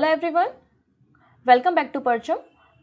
Hello everyone, welcome back to Parcham.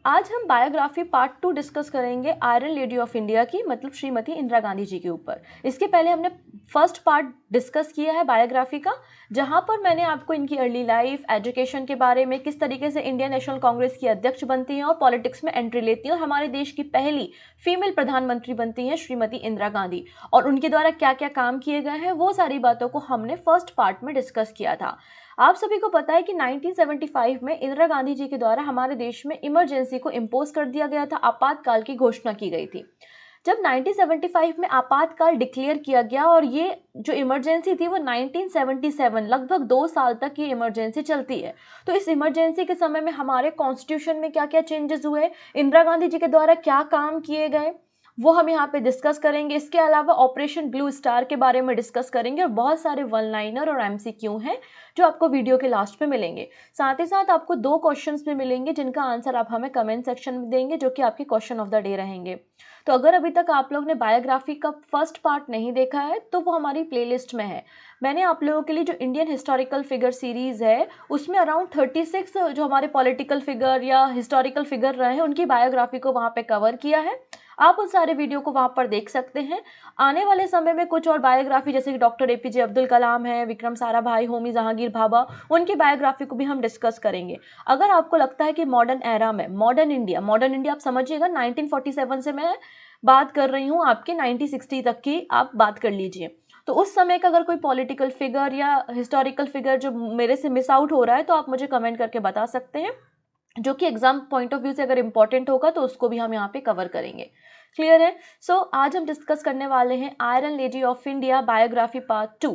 आज हम biography part 2 discuss करेंगे आयरन लेडी ऑफ इंडिया की, मतलब श्रीमती इंदिरा गांधी जी के ऊपर। इसके पहले हमने फर्स्ट पार्ट डिस्कस किया है बायोग्राफी का, जहां पर मैंने आपको इनकी अर्ली लाइफ, एजुकेशन के बारे में, किस तरीके से इंडियन नेशनल कांग्रेस की अध्यक्ष बनती हैं और पॉलिटिक्स में एंट्री लेती हैं और हमारे देश की पहली फीमेल प्रधानमंत्री बनती हैं श्रीमती इंदिरा गांधी, और उनके द्वारा क्या क्या काम किए गए हैं वो सारी बातों को हमने फर्स्ट पार्ट में डिस्कस किया था। आप सभी को पता है कि 1975 में इंदिरा गांधी जी के द्वारा हमारे देश में इमरजेंसी को इम्पोज कर दिया गया था, आपातकाल की घोषणा की गई थी। जब 1975 में आपातकाल डिक्लेयर किया गया और ये जो इमरजेंसी थी वो 1977 लगभग 2 साल तक ये इमरजेंसी चलती है। तो इस इमरजेंसी के समय में हमारे कॉन्स्टिट्यूशन में क्या क्या चेंजेस हुए, इंदिरा गांधी जी के द्वारा क्या काम किए गए, वो हम यहाँ पे डिस्कस करेंगे। इसके अलावा ऑपरेशन ब्लू स्टार के बारे में डिस्कस करेंगे और बहुत सारे वन लाइनर और एमसीक्यू हैं जो आपको वीडियो के लास्ट में मिलेंगे। साथ ही साथ आपको 2 क्वेश्चंस भी मिलेंगे जिनका आंसर आप हमें कमेंट सेक्शन में देंगे, जो कि आपके क्वेश्चन ऑफ द डे रहेंगे। तो अगर अभी तक आप लोग ने बायोग्राफी का फर्स्ट पार्ट नहीं देखा है तो वो हमारी प्लेलिस्ट में है। मैंने आप लोगों के लिए जो इंडियन हिस्टोरिकल फिगर सीरीज है उसमें अराउंड 36 जो हमारे पॉलिटिकल फिगर या हिस्टोरिकल फिगर रहे हैं उनकी बायोग्राफी को वहाँ पे कवर किया है। आप उन सारे वीडियो को वहाँ पर देख सकते हैं। आने वाले समय में कुछ और बायोग्राफी जैसे कि डॉक्टर एपीजे अब्दुल कलाम है, विक्रम साराभाई, होमी जहांगीर भाभा, उनकी बायोग्राफी को भी हम डिस्कस करेंगे। अगर आपको लगता है कि मॉडर्न एरा में मॉडर्न इंडिया आप समझिएगा 1947 से मैं बात कर रही हूँ, आपके 1960 तक की आप बात कर लीजिए। तो उस समय का अगर कोई पॉलिटिकल फिगर या हिस्टोरिकल फिगर जो मेरे से मिस आउट हो रहा है तो आप मुझे कमेंट करके बता सकते हैं, जो कि एग्जाम पॉइंट ऑफ व्यू से अगर इंपॉर्टेंट होगा तो उसको भी हम यहाँ पे कवर करेंगे। क्लियर है? सो आज हम डिस्कस करने वाले हैं iron lady of India biography part 2।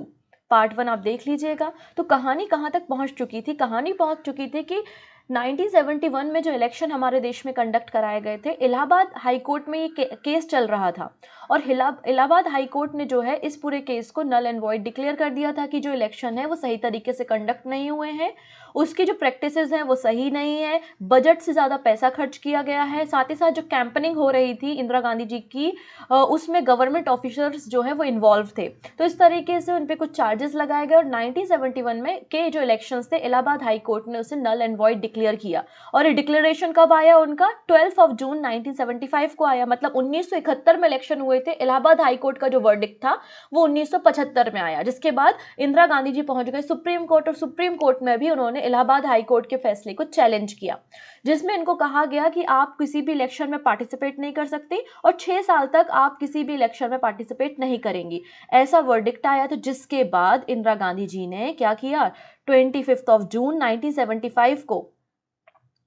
Part 1 आप देख लीजिएगा। तो कहानी कहाँ तक पहुँच चुकी थी? कहानी पहुँच चुकी थी कि 1971 में जो इलेक्शन हमारे देश में कंडक्ट कराए गए थे, इलाहाबाद हाई कोर्ट में ये केस चल रहा था और इलाहाबाद हाई कोर्ट ने जो है इस पूरे केस को नल एंड वॉइड डिक्लेयर कर दिया था कि जो इलेक्शन है वो सही तरीके से कंडक्ट नहीं हुए हैं, उसकी जो प्रैक्टिसेस हैं वो सही नहीं है, बजट से ज़्यादा पैसा खर्च किया गया है, साथ ही साथ जो कैंपेनिंग हो रही थी इंदिरा गांधी जी की उसमें गवर्नमेंट ऑफिसर्स जो है वो इन्वॉल्व थे। तो इस तरीके से उन पर कुछ चार्जेस लगाए गए और 1971 में के जो इलेक्शंस थे इलाहाबाद हाई कोर्ट ने उसे नल एंड वॉइड डिक्लेयर किया। और ये डिक्लेरेशन कब आया उनका? 12 जून 1975 को आया। मतलब 1971 में इलेक्शन हुए थे, इलाहाबाद हाई कोर्ट का जो वर्डिक्ट था वो 1975 में आया, जिसके बाद इंदिरा गांधी जी पहुंच गए सुप्रीम कोर्ट और सुप्रीम कोर्ट में भी उन्होंने इलाहाबाद हाई कोर्ट के फैसले को चैलेंज किया, जिसमें इनको कहा गया कि आप किसी भी इलेक्शन में पार्टिसिपेट नहीं कर सकती और 6 साल तक आप किसी भी इलेक्शन में पार्टिसिपेट नहीं करेंगी। ऐसा वर्डिक्ट आया। तो जिसके बाद इंदिरा गांधी जी ने क्या किया? 25 जून 1975 को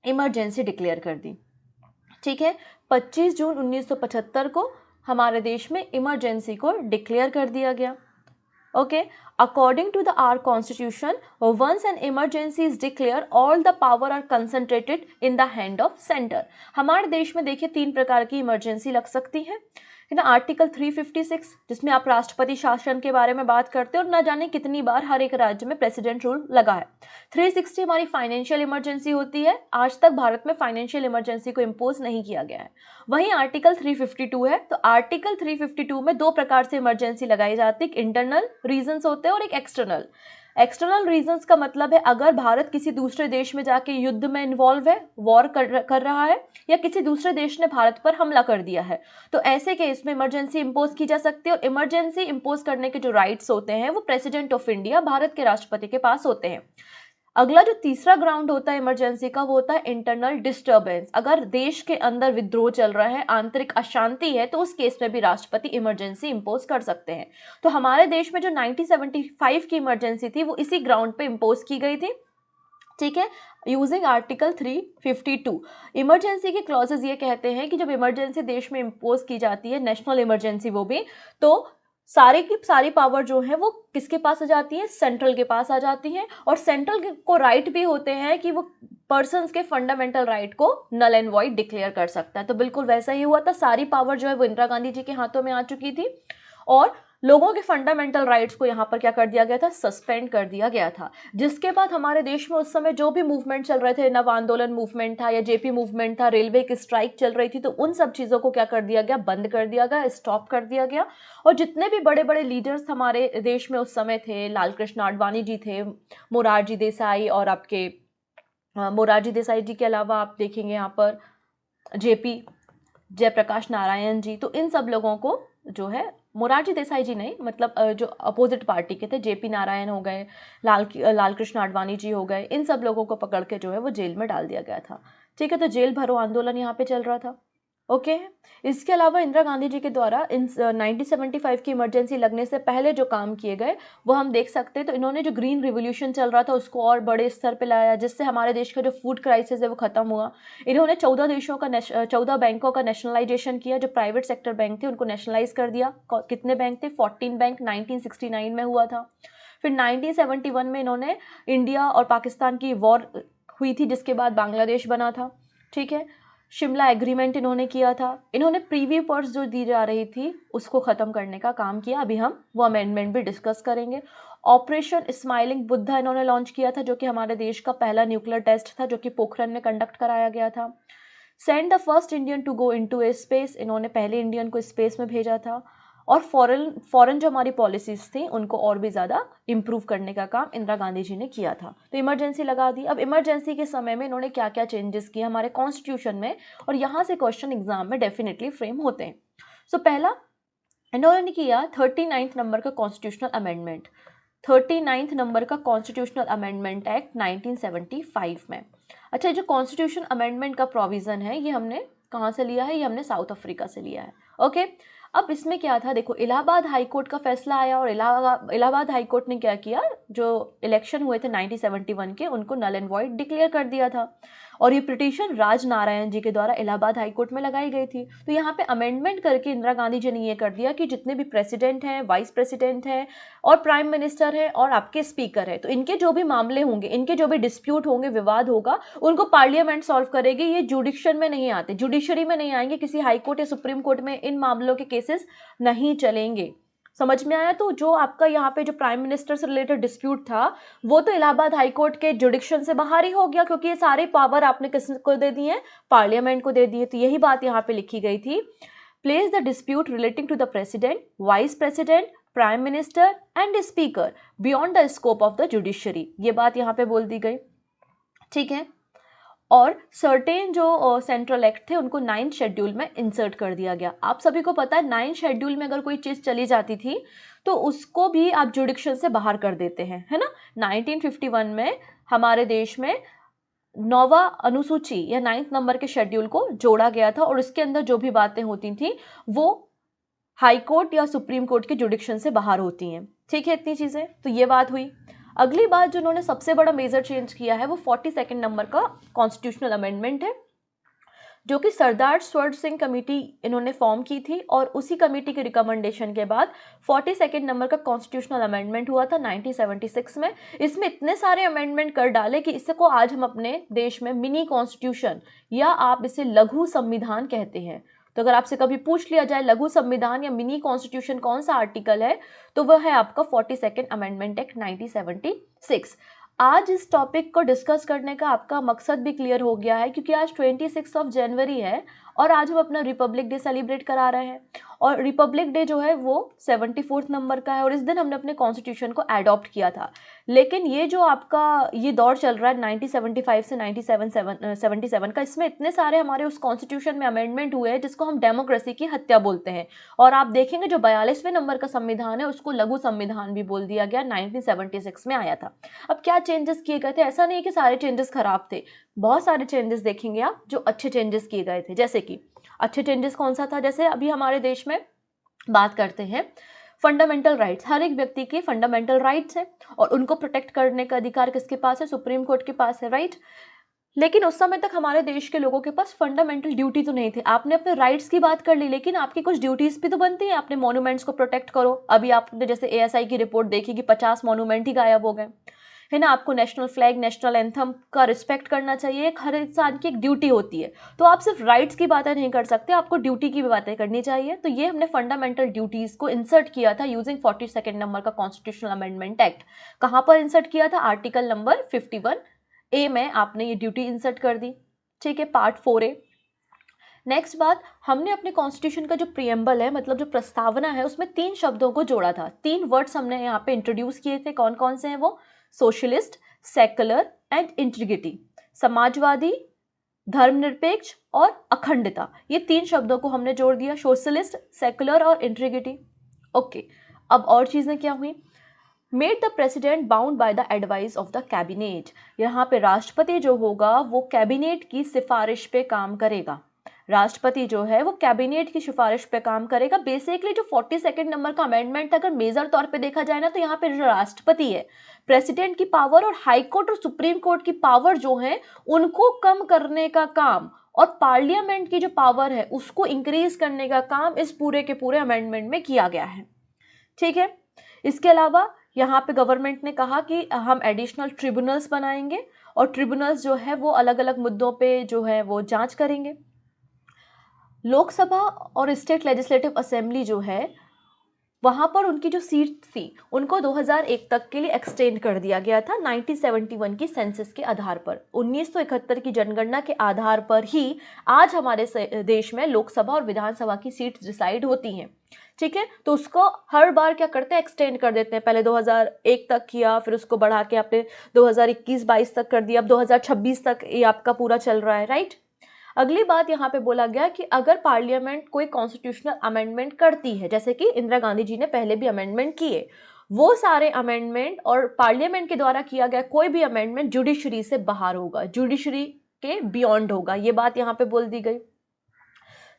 इमरजेंसी डिक्लेयर कर दी। ठीक है, 25 जून 1975 को हमारे देश में इमरजेंसी को डिक्लेयर कर दिया गया। Okay, according to our constitution, once an emergency is declared, all the power are concentrated in the hand of center. हमारे देश में देखिए 3 प्रकार की इमरजेंसी लग सकती है ना। आर्टिकल 356 जिसमें आप राष्ट्रपति शासन के बारे में बात करते हो और ना जाने कितनी बार हर एक राज्य में प्रेसिडेंट रूल लगा है। 360 हमारी फाइनेंशियल इमरजेंसी होती है। आज तक भारत में फाइनेंशियल इमरजेंसी को इम्पोज नहीं किया गया है। वहीं आर्टिकल 352 है। तो आर्टिकल 352 में 2 प्रकार से इमरजेंसी लगाई जाती है, एक इंटरनल रीजंस होते हैं और एक एक्सटर्नल। एक्सटर्नल रीजंस का मतलब है अगर भारत किसी दूसरे देश में जाके युद्ध में इन्वॉल्व है, वॉर कर रहा है, या किसी दूसरे देश ने भारत पर हमला कर दिया है, तो ऐसे केस में इमरजेंसी इंपोज की जा सकती है। और इमरजेंसी इंपोज करने के जो राइट्स होते हैं वो प्रेसिडेंट ऑफ इंडिया, भारत के राष्ट्रपति के पास होते हैं। अगला जो तीसरा ग्राउंड होता है इमरजेंसी का वो होता है इंटरनल डिस्टर्बेंस। अगर देश के अंदर विद्रोह चल रहा है, आंतरिक अशांति है, तो उस केस में भी राष्ट्रपति इमरजेंसी इंपोज कर सकते हैं। तो हमारे देश में जो 1975 की इमरजेंसी थी वो इसी ग्राउंड पे इंपोज की गई थी। ठीक है, यूजिंग आर्टिकल 352। इमरजेंसी के क्लॉजेज ये कहते हैं कि जब इमरजेंसी देश में इंपोज की जाती है, नेशनल इमरजेंसी वो भी, तो सारी की सारी पावर जो है वो किसके पास आ जाती है? सेंट्रल के पास आ जाती है। और सेंट्रल को राइट भी होते हैं कि वो पर्सन्स के फंडामेंटल राइट को नल एंड वॉइड डिक्लेयर कर सकता है। तो बिल्कुल वैसा ही हुआ था। सारी पावर जो है वो इंदिरा गांधी जी के हाथों में आ चुकी थी और लोगों के फंडामेंटल राइट्स को यहाँ पर क्या कर दिया गया था? सस्पेंड कर दिया गया था। जिसके बाद हमारे देश में उस समय जो भी मूवमेंट चल रहे थे, नव आंदोलन मूवमेंट था या जेपी मूवमेंट था, रेलवे की स्ट्राइक चल रही थी, तो उन सब चीज़ों को क्या कर दिया गया? बंद कर दिया गया, स्टॉप कर दिया गया। और जितने भी बड़े बड़े लीडर्स हमारे देश में उस समय थे, लाल कृष्ण आडवाणी जी थे, मोरारजी देसाई और आपके मोरारजी देसाई जी के अलावा आप देखेंगे यहाँ पर जेपी जयप्रकाश नारायण जी, तो इन सब लोगों को जो है, मोरारजी देसाई जी नहीं, मतलब जो अपोजिट पार्टी के थे, जेपी नारायण हो गए, लाल कृष्ण आडवाणी जी हो गए, इन सब लोगों को पकड़ के जो है वो जेल में डाल दिया गया था। ठीक है, तो जेल भरो आंदोलन यहाँ पे चल रहा था। ओके। इसके अलावा इंदिरा गांधी जी के द्वारा इन 1975 की इमरजेंसी लगने से पहले जो काम किए गए वो हम देख सकते हैं। तो इन्होंने जो ग्रीन रिवोल्यूशन चल रहा था उसको और बड़े स्तर पे लाया, जिससे हमारे देश का जो फूड क्राइसिस है वो खत्म हुआ। इन्होंने 14 बैंकों का नेशनलाइजेशन किया, जो प्राइवेट सेक्टर बैंक थे उनको नेशनलाइज कर दिया। कितने बैंक थे? 14 बैंक 1969 में हुआ था। फिर 1971 में इन्होंने इंडिया और पाकिस्तान की वॉर हुई थी, जिसके बाद बांग्लादेश बना था। ठीक है, शिमला एग्रीमेंट इन्होंने किया था। इन्होंने प्रीवी पर्स जो दी जा रही थी उसको ख़त्म करने का काम किया। अभी हम वो अमेंडमेंट भी डिस्कस करेंगे। ऑपरेशन स्माइलिंग बुद्धा इन्होंने लॉन्च किया था, जो कि हमारे देश का पहला न्यूक्लियर टेस्ट था, जो कि पोखरण में कंडक्ट कराया गया था। Send the first Indian to go into a space, इन्होंने पहले इंडियन को स्पेस में भेजा था। और फॉरेन जो हमारी पॉलिसीज थी उनको और भी ज़्यादा इम्प्रूव करने का काम इंदिरा गांधी जी ने किया था। तो इमरजेंसी लगा दी। अब इमरजेंसी के समय में इन्होंने क्या क्या चेंजेस किए हमारे कॉन्स्टिट्यूशन में, और यहाँ से क्वेश्चन एग्जाम में डेफिनेटली फ्रेम होते हैं। सो पहला इन्होंने किया 39 नंबर का कॉन्स्टिट्यूशनल अमेंडमेंट। 39 नंबर का कॉन्स्टिट्यूशनल अमेंडमेंट एक्ट 1975 में। अच्छा, जो कॉन्स्टिट्यूशन अमेंडमेंट का प्रोविज़न है ये हमने कहाँ से लिया है? ये हमने साउथ अफ्रीका से लिया है। ओके। अब इसमें क्या था, देखो इलाहाबाद हाई कोर्ट का फैसला आया, और इलाहाबाद हाई कोर्ट ने क्या किया, जो इलेक्शन हुए थे 1971 के उनको नल एंड वॉइड डिक्लेयर कर दिया था। और ये पिटीशन राज नारायण जी के द्वारा इलाहाबाद हाई कोर्ट में लगाई गई थी। तो यहाँ पे अमेंडमेंट करके इंदिरा गांधी जी ने ये कर दिया कि जितने भी प्रेसिडेंट हैं, वाइस प्रेसिडेंट हैं और प्राइम मिनिस्टर हैं और आपके स्पीकर है, तो इनके जो भी मामले होंगे, इनके जो भी डिस्प्यूट होंगे, विवाद होगा, उनको पार्लियामेंट सॉल्व करेगी। ये जुडिक्शन में नहीं आते, जुडिशरी में नहीं आएंगे, किसी हाई कोर्ट या सुप्रीम कोर्ट में इन मामलों के केसेस नहीं चलेंगे। समझ में आया? तो जो आपका यहाँ पे जो प्राइम मिनिस्टर से रिलेटेड डिस्प्यूट था वो तो इलाहाबाद हाई कोर्ट के जुडिक्शन से बाहर ही हो गया, क्योंकि ये सारे पावर आपने किसको दे दिए? पार्लियामेंट को दे दिए। तो यही बात यहाँ पे लिखी गई थी, place the dispute relating to the president, vice president, prime minister and speaker beyond the scope of the judiciary. ये बात यहाँ पे बोल दी गई। ठीक है। और सर्टेन जो सेंट्रल एक्ट थे उनको 9th शेड्यूल में इंसर्ट कर दिया गया। आप सभी को पता है 9th शेड्यूल में अगर कोई चीज़ चली जाती थी तो उसको भी आप जुडिक्शन से बाहर कर देते हैं, है ना। 1951 में हमारे देश में 9वां अनुसूची या 9th नंबर के शेड्यूल को जोड़ा गया था, और उसके अंदर जो भी बातें होती थी वो हाई कोर्ट या सुप्रीम कोर्ट के जुडिक्शन से बाहर होती हैं। ठीक है, इतनी चीज़ें। तो ये बात हुई। अगली बात जो उन्होंने सबसे बड़ा मेजर चेंज किया है वो 42nd नंबर का कॉन्स्टिट्यूशनल अमेंडमेंट है, जो कि सरदार स्वर्ण सिंह कमेटी इन्होंने फॉर्म की थी, और उसी कमेटी के रिकमेंडेशन के बाद 42nd नंबर का कॉन्स्टिट्यूशनल अमेंडमेंट हुआ था 1976 में। इसमें इतने सारे अमेंडमेंट कर डाले कि इसको आज हम अपने देश में मिनी कॉन्स्टिट्यूशन या आप इसे लघु संविधान कहते हैं। तो अगर आपसे कभी पूछ लिया जाए लघु संविधान या मिनी कॉन्स्टिट्यूशन कौन सा आर्टिकल है, तो वह है आपका 42nd अमेंडमेंट एक्ट 1976। आज इस टॉपिक को डिस्कस करने का आपका मकसद भी क्लियर हो गया है, क्योंकि आज 26 जनवरी है और आज हम अपना रिपब्लिक डे सेलिब्रेट करा रहे हैं। और रिपब्लिक डे जो है वो 74th नंबर का है, और इस दिन हमने अपने कॉन्स्टिट्यूशन को एडॉप्ट किया था। लेकिन ये जो आपका ये दौर चल रहा है 1975 से 1977 का, इसमें इतने सारे हमारे उस कॉन्स्टिट्यूशन में अमेंडमेंट हुए हैं जिसको हम डेमोक्रेसी की हत्या बोलते हैं। और आप देखेंगे जो 42वें नंबर का संविधान है उसको लघु संविधान भी बोल दिया गया, 1976 में आया था। अब क्या चेंजेस किए गए थे? ऐसा नहीं कि सारे चेंजेस खराब थे, बहुत सारे चेंजेस देखेंगे आप जो अच्छे चेंजेस किए गए थे। जैसे कि अच्छे चेंजेस कौन सा था? जैसे अभी हमारे देश में बात करते हैं फंडामेंटल राइट्स, हर एक व्यक्ति के फंडामेंटल राइट्स हैं और उनको प्रोटेक्ट करने का अधिकार किसके पास है? सुप्रीम कोर्ट के पास है, राइट। लेकिन उस समय तक हमारे देश के लोगों के पास फंडामेंटल ड्यूटी तो नहीं थी। आपने अपने राइट्स की बात कर ली, लेकिन आपकी कुछ ड्यूटीज भी तो बनती है, अपने मॉन्यूमेंट्स को प्रोटेक्ट करो। अभी आपने जैसे एएसआई की रिपोर्ट देखी कि 50 मॉन्यूमेंट ही गायब हो गए, है ना। आपको नेशनल फ्लैग, नेशनल एंथम का रिस्पेक्ट करना चाहिए, एक हर इंसान की एक ड्यूटी होती है। तो आप सिर्फ राइट्स की बातें नहीं कर सकते, आपको ड्यूटी की भी बातें करनी चाहिए। तो ये हमने फंडामेंटल ड्यूटीज को इंसर्ट किया था यूजिंग 42nd नंबर का कॉन्स्टिट्यूशनल अमेंडमेंट एक्ट। कहाँ पर इंसर्ट किया था? आर्टिकल नंबर 51A में आपने ये ड्यूटी इंसर्ट कर दी। ठीक है, पार्ट 4A। नेक्स्ट बात, हमने अपने कॉन्स्टिट्यूशन का जो प्रियम्बल है, मतलब जो प्रस्तावना है, उसमें 3 शब्दों को जोड़ा था। 3 वर्ड्स हमने यहाँ पे इंट्रोड्यूस किए थे। कौन कौन से हैं वो? Socialist, secular and integrity. Samajwadi, धर्मनिरपेक्ष और अखंडता, ये 3 शब्दों को हमने जोड़ दिया, सोशलिस्ट, सेकुलर और इंटीग्रिटी। ओके, अब और चीजें क्या हुई? Made the president bound by the advice of the cabinet, यहाँ पे राष्ट्रपति जो होगा वो कैबिनेट की सिफारिश पे काम करेगा। राष्ट्रपति जो है वो कैबिनेट की सिफारिश पे काम करेगा। बेसिकली जो 42 नंबर का अमेंडमेंट अगर मेजर तौर पे देखा जाए ना, तो यहाँ पे जो राष्ट्रपति है, प्रेसिडेंट की पावर और हाई कोर्ट और सुप्रीम कोर्ट की पावर जो है उनको कम करने का काम, और पार्लियामेंट की जो पावर है उसको इंक्रीज करने का काम इस पूरे के पूरे अमेंडमेंट में किया गया है। ठीक है, इसके अलावा यहाँ पे गवर्नमेंट ने कहा कि हम एडिशनल ट्रिब्यूनल्स बनाएंगे, और ट्रिब्यूनल्स जो है वो अलग अलग मुद्दों पे जो है वो जांच करेंगे। लोकसभा और स्टेट लेजिस्लेटिव असेंबली जो है वहाँ पर उनकी जो सीट थी उनको 2001 तक के लिए एक्सटेंड कर दिया गया था 1971 की सेंसस के आधार पर। 1971 की जनगणना के आधार पर ही आज हमारे देश में लोकसभा और विधानसभा की सीट्स डिसाइड होती हैं। ठीक है, तो उसको हर बार क्या करते हैं, एक्सटेंड कर देते हैं। पहले 2001 तक किया, फिर उसको बढ़ा के आपने 2021-22 तक कर दिया, अब 2026 तक ये आपका पूरा चल रहा है, राइट। अगली बात यहाँ पे बोला गया कि अगर पार्लियामेंट कोई कॉन्स्टिट्यूशनल अमेंडमेंट करती है, जैसे कि इंदिरा गांधी जी ने पहले भी अमेंडमेंट किए, वो सारे अमेंडमेंट और पार्लियामेंट के द्वारा किया गया कोई भी अमेंडमेंट जुडिशरी से बाहर होगा, जुडिशरी के बियॉन्ड होगा, ये बात यहाँ पे बोल दी गई।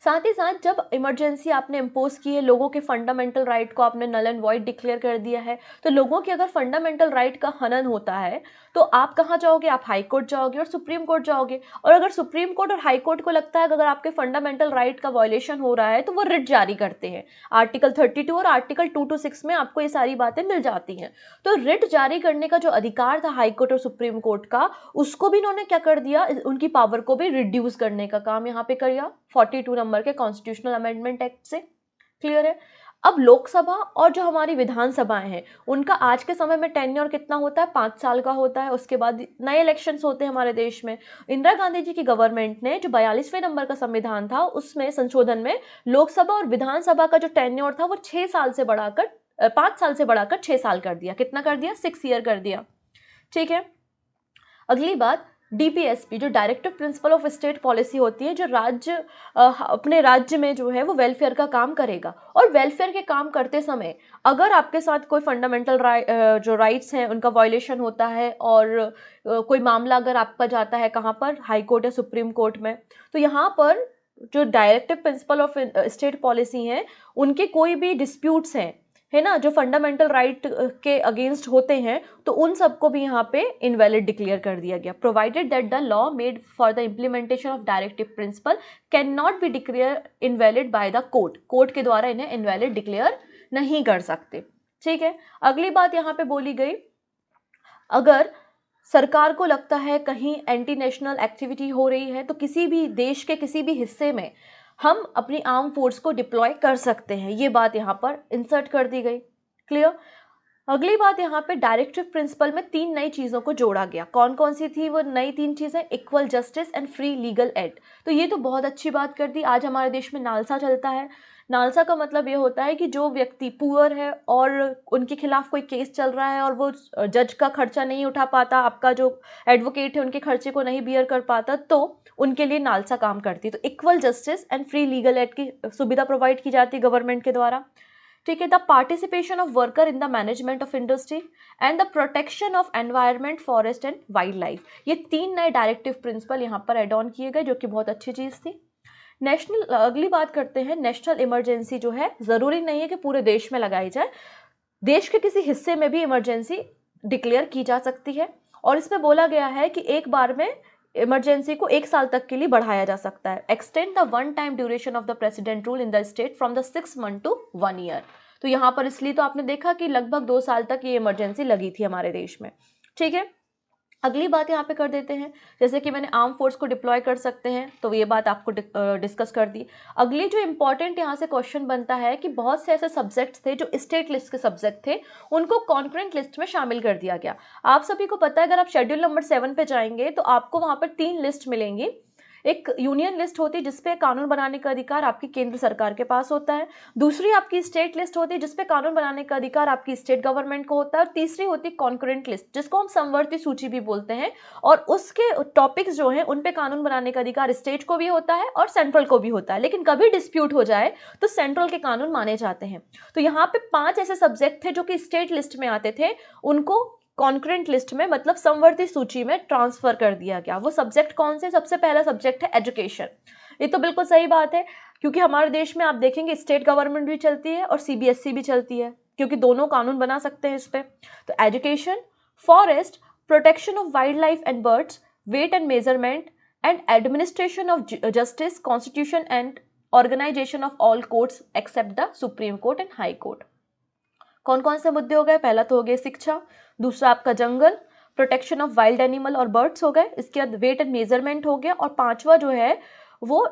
साथ ही साथ जब इमरजेंसी आपने इम्पोज की है, लोगों के फंडामेंटल राइट को आपने नल एंड वॉइड डिक्लेयर कर दिया है, तो लोगों के अगर फंडामेंटल राइट का हनन होता है तो आप कहाँ जाओगे, आप हाई कोर्ट जाओगे और सुप्रीम कोर्ट जाओगे। और अगर सुप्रीम कोर्ट और हाई कोर्ट को लगता है कि अगर आपके फंडामेंटल राइट का वायलेशन हो रहा है तो वो रिट जारी करते हैं। आर्टिकल 32 और आर्टिकल 226 में आपको ये सारी बातें मिल जाती हैं। तो रिट जारी करने का जो अधिकार था हाई कोर्ट और सुप्रीम कोर्ट का, उसको भी इन्होंने क्या कर दिया, उनकी पावर को भी रिड्यूस करने का काम यहाँ पे किया 42 नंबर के कॉन्स्टिट्यूशनल अमेंडमेंट एक्ट से। क्लियर है। अब लोकसभा और जो हमारी विधानसभाएं हैं उनका आज के समय में टेन्योर कितना होता है, 5 साल का होता है। उसके बाद नए इलेक्शंस होते हैं हमारे देश में। इंदिरा गांधी जी की गवर्नमेंट ने जो 42वें नंबर का संविधान था उसमें संशोधन में लोकसभा और विधानसभा का जो टेन्योर था वो 5 साल से बढ़ाकर 6 साल कर दिया। कितना कर दिया, 6 ईयर कर दिया। ठीक है। अगली बात, डीपीएसपी जो directive principle of state policy होती है, जो राज्य अपने राज्य में जो है वो वेलफेयर का काम करेगा। और वेलफेयर के काम करते समय अगर आपके साथ कोई फंडामेंटल जो राइट्स हैं उनका वायलेशन होता है और कोई मामला अगर आपका जाता है कहाँ पर, हाई कोर्ट या सुप्रीम कोर्ट में, तो यहाँ पर जो directive principle of state policy हैं उनके कोई भी डिस्प्यूट्स हैं, है ना, जो फंडामेंटल राइट के अगेंस्ट होते हैं, तो उन सबको भी यहाँ पे इनवैलिड डिक्लेयर कर दिया गया। Provided that the law made for the implementation of directive principle can not be declare invalid by the court. Court के द्वारा इन्हें इनवैलिड डिक्लेयर नहीं कर सकते। ठीक है। अगली बात यहाँ पे बोली गई, अगर सरकार को लगता है कहीं एंटी नेशनल एक्टिविटी हो रही है तो किसी भी देश के किसी भी हिस्से में हम अपनी आर्म फोर्स को डिप्लॉय कर सकते हैं। ये बात यहाँ पर इंसर्ट कर दी गई। क्लियर। अगली बात यहाँ पे डायरेक्टिव प्रिंसिपल में 3 नई चीज़ों को जोड़ा गया। कौन कौन सी थी वो नई 3 चीज़ें? Equal justice and free legal aid. तो ये तो बहुत अच्छी बात कर दी। आज हमारे देश में नालसा चलता है। नालसा का मतलब ये होता है कि जो व्यक्ति पुअर है और उनके खिलाफ कोई केस चल रहा है और वो जज का खर्चा नहीं उठा पाता, आपका जो एडवोकेट है उनके खर्चे को नहीं बियर कर पाता, तो उनके लिए नालसा काम करती है। तो equal justice and free legal aid की सुविधा प्रोवाइड की जाती है गवर्नमेंट के द्वारा। ठीक है। The participation of worker in the management of industry and the protection of environment, forest and wild life. ये 3 नए डायरेक्टिव प्रिंसिपल यहाँ पर एड ऑन किए गए, जो कि बहुत अच्छी चीज़ थी। नेशनल, अगली बात करते हैं, नेशनल इमरजेंसी जो है ज़रूरी नहीं है कि पूरे देश में लगाई जाए, देश के किसी हिस्से में भी इमरजेंसी डिक्लेयर की जा सकती है। और इसमें बोला गया है कि एक बार में इमरजेंसी को 1 साल तक के लिए बढ़ाया जा सकता है। Extend the one time duration of the president rule in the state from the 6 month to 1 year. तो यहाँ पर इसलिए तो आपने देखा कि लगभग 2 साल तक ये इमरजेंसी लगी थी हमारे देश में। ठीक है। अगली बात यहाँ पे कर देते हैं, जैसे कि मैंने आर्म फोर्स को डिप्लॉय कर सकते हैं, तो ये बात आपको डिस्कस कर दी। अगली जो इम्पॉर्टेंट यहाँ से क्वेश्चन बनता है कि बहुत से ऐसे सब्जेक्ट्स थे जो स्टेट लिस्ट के सब्जेक्ट थे, उनको कॉन्करेंट लिस्ट में शामिल कर दिया गया। आप सभी को पता है, अगर आप शेड्यूल नंबर 7 पे जाएंगे तो आपको वहाँ पर 3 लिस्ट मिलेंगी। एक यूनियन लिस्ट होती है जिसपे कानून बनाने का अधिकार आपकी केंद्र सरकार के पास होता है, दूसरी आपकी स्टेट लिस्ट होती है जिसपे कानून बनाने का अधिकार आपकी स्टेट गवर्नमेंट को होता है, और तीसरी होती है कॉन्करेंट लिस्ट जिसको हम समवर्ती सूची भी बोलते हैं, और उसके टॉपिक्स जो हैं उन पे कानून बनाने का अधिकार स्टेट को भी होता है और सेंट्रल को भी होता है, लेकिन कभी डिस्प्यूट हो जाए तो सेंट्रल के कानून माने जाते हैं। तो यहाँ पे 5 ऐसे सब्जेक्ट थे जो कि स्टेट लिस्ट में आते थे, उनको कॉन्करेंट लिस्ट में मतलब समवर्ती सूची में ट्रांसफर कर दिया गया। वो सब्जेक्ट कौन से? सबसे पहला सब्जेक्ट है एजुकेशन। ये तो बिल्कुल सही बात है, क्योंकि हमारे देश में आप देखेंगे स्टेट गवर्नमेंट भी चलती है और सीबीएसई भी चलती है, क्योंकि दोनों कानून बना सकते हैं इस पे। तो education, forest, protection of wild life and birds, weight and measurement and administration of justice, constitution and organisation of all courts except the supreme court and high court. कौन कौन से मुद्दे हो गए? पहला तो हो गया शिक्षा, दूसरा आपका जंगल, प्रोटेक्शन ऑफ वाइल्ड एनिमल और बर्ड्स हो गए, इसके बाद वेट एंड मेजरमेंट हो गया, और पांचवा जो है वो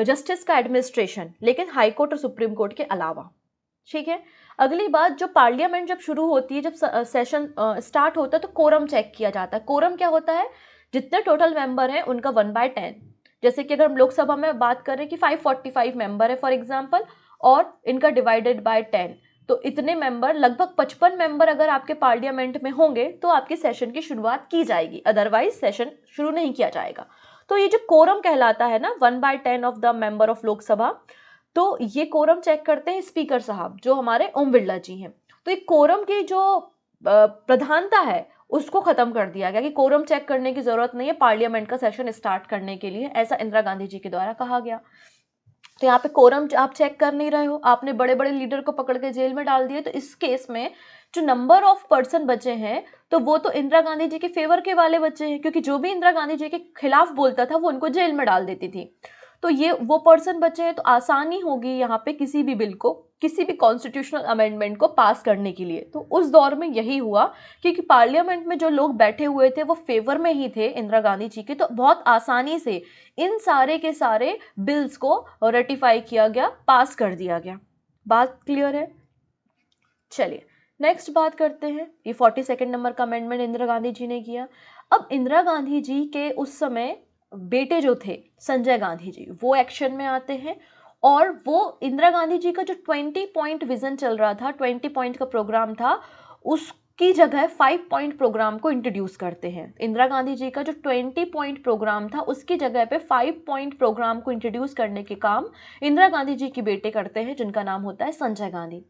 जस्टिस का एडमिनिस्ट्रेशन, लेकिन हाई कोर्ट और सुप्रीम कोर्ट के अलावा। ठीक है। अगली बात, जो पार्लियामेंट जब शुरू होती है, जब सेशन स्टार्ट होता है तो कोरम चेक किया जाता है। कोरम क्या होता है? जितने टोटल मेंबर हैं उनका 1/10। जैसे कि अगर हम लोकसभा में बात करें कि 545 मेंबर है फॉर एग्जाम्पल, और इनका डिवाइडेड बाय 10, तो इतने मेंबर, लगभग 55 मेंबर अगर आपके पार्लियामेंट में होंगे तो आपके सेशन की शुरुआत की जाएगी, अदरवाइज सेशन शुरू नहीं किया जाएगा। तो ये जो कोरम कहलाता है ना, 1/10 of the member of Lok Sabha, तो ये कोरम चेक करते हैं स्पीकर साहब जो हमारे ओम बिरला जी हैं। तो ये कोरम की जो प्रधानता है उसको खत्म कर दिया गया कि कोरम चेक करने की जरूरत नहीं है पार्लियामेंट का सेशन स्टार्ट करने के लिए, ऐसा इंदिरा गांधी जी के द्वारा कहा गया। तो यहाँ पे कोरम आप चेक कर नहीं रहे हो, आपने बड़े बड़े लीडर को पकड़ के जेल में डाल दिए, तो इस केस में जो नंबर ऑफ पर्सन बचे हैं तो वो तो इंदिरा गांधी जी के फेवर के वाले बचे हैं, क्योंकि जो भी इंदिरा गांधी जी के खिलाफ बोलता था वो उनको जेल में डाल देती थी। तो ये वो पर्सन बचे हैं, तो आसानी होगी यहाँ पे किसी भी बिल को, किसी भी कॉन्स्टिट्यूशनल अमेंडमेंट को पास करने के लिए। तो उस दौर में यही हुआ, क्योंकि पार्लियामेंट में जो लोग बैठे हुए थे वो फेवर में ही थे इंदिरा गांधी जी के, तो बहुत आसानी से इन सारे के सारे बिल्स को रेटिफाई किया गया, पास कर दिया गया। बात क्लियर है? चलिए नेक्स्ट बात करते हैं। ये 42 नंबर का अमेंडमेंट इंदिरा गांधी जी ने किया। अब इंदिरा गांधी जी के उस समय बेटे जो थे संजय गांधी जी, वो एक्शन में आते हैं, और वो इंदिरा गांधी जी का जो 20 पॉइंट विजन चल रहा था, 20 पॉइंट का प्रोग्राम था, उसकी जगह 5 पॉइंट प्रोग्राम को इंट्रोड्यूस करते हैं। इंदिरा गांधी जी का जो 20 पॉइंट प्रोग्राम था उसकी जगह पे 5 पॉइंट प्रोग्राम को इंट्रोड्यूस करने के काम इंदिरा गांधी जी के बेटे करते हैं, जिनका नाम होता है संजय गांधी।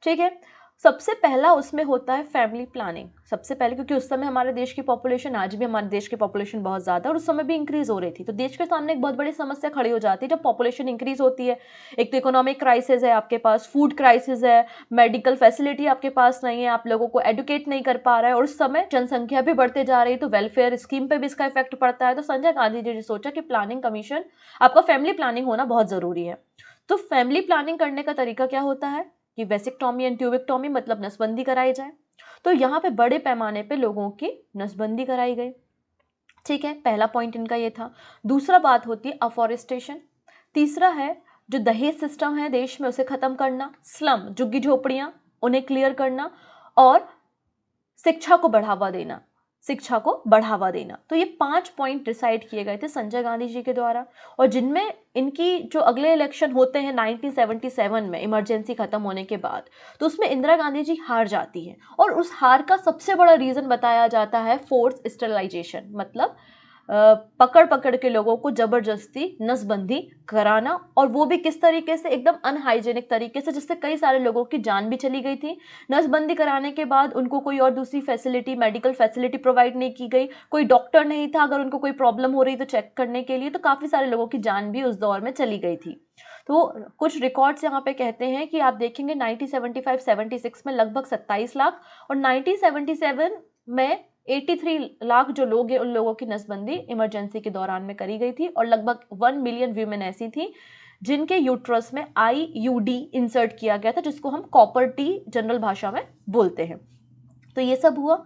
ठीक है। सबसे पहला उसमें होता है फैमिली प्लानिंग। सबसे पहले, क्योंकि उस समय हमारे देश की पॉपुलेशन, आज भी हमारे देश की पॉपुलेशन बहुत ज़्यादा और उस समय भी इंक्रीज हो रही थी, तो देश के सामने एक बहुत बड़ी समस्या खड़ी हो जाती है जब पॉपुलेशन इंक्रीज होती है। एक तो इकोनॉमिक क्राइसिस है आपके पास, फूड क्राइसिस है, मेडिकल फैसिलिटी आपके पास नहीं है, आप लोगों को एडुकेट नहीं कर पा रहा है, और उस समय जनसंख्या भी बढ़ते जा रही है, तो वेलफेयर स्कीम पर भी इसका इफेक्ट पड़ता है। तो संजय गांधी जी ने सोचा कि प्लानिंग कमीशन, आपका फैमिली प्लानिंग होना बहुत ज़रूरी है। तो फैमिली प्लानिंग करने का तरीका क्या होता है कि वेसिक्टॉमी एंड ट्यूबेक्टॉमी, मतलब नसबंदी कराई जाए। तो यहाँ पे बड़े पैमाने पे लोगों की नसबंदी कराई गई। ठीक है, पहला पॉइंट इनका ये था। दूसरा बात होती है अफॉरेस्टेशन। तीसरा है जो दहेज सिस्टम है देश में उसे खत्म करना, स्लम, झुग्गी झोपड़ियां, उन्हें क्लियर करना, और शिक्षा को बढ़ावा देना, शिक्षा को बढ़ावा देना। तो ये 5 पॉइंट डिसाइड किए गए थे संजय गांधी जी के द्वारा, और जिनमें इनकी जो अगले इलेक्शन होते हैं 1977 में इमरजेंसी खत्म होने के बाद, तो उसमें इंदिरा गांधी जी हार जाती हैं, और उस हार का सबसे बड़ा रीजन बताया जाता है फोर्स स्टरलाइजेशन, मतलब पकड़ पकड़ के लोगों को जबरदस्ती नसबंदी कराना, और वो भी किस तरीके से, एकदम अनहाइजेनिक तरीके से, जिससे कई सारे लोगों की जान भी चली गई थी। नसबंदी कराने के बाद उनको कोई और दूसरी फैसिलिटी, मेडिकल फैसिलिटी प्रोवाइड नहीं की गई, कोई डॉक्टर नहीं था अगर उनको कोई प्रॉब्लम हो रही तो चेक करने के लिए, तो काफ़ी सारे लोगों की जान भी उस दौर में चली गई थी। तो कुछ रिकॉर्ड्स यहाँ पे कहते हैं कि आप देखेंगे 1975-76 में लगभग 27 लाख, और 1977 में 83 लाख जो लोग हैं उन लोगों की नसबंदी इमरजेंसी के दौरान में करी गई थी, और लगभग 1 मिलियन वीमेन ऐसी थी जिनके यूट्रस में IUD इंसर्ट किया गया था, जिसको हम कॉपर टी जनरल भाषा में बोलते हैं। तो ये सब हुआ,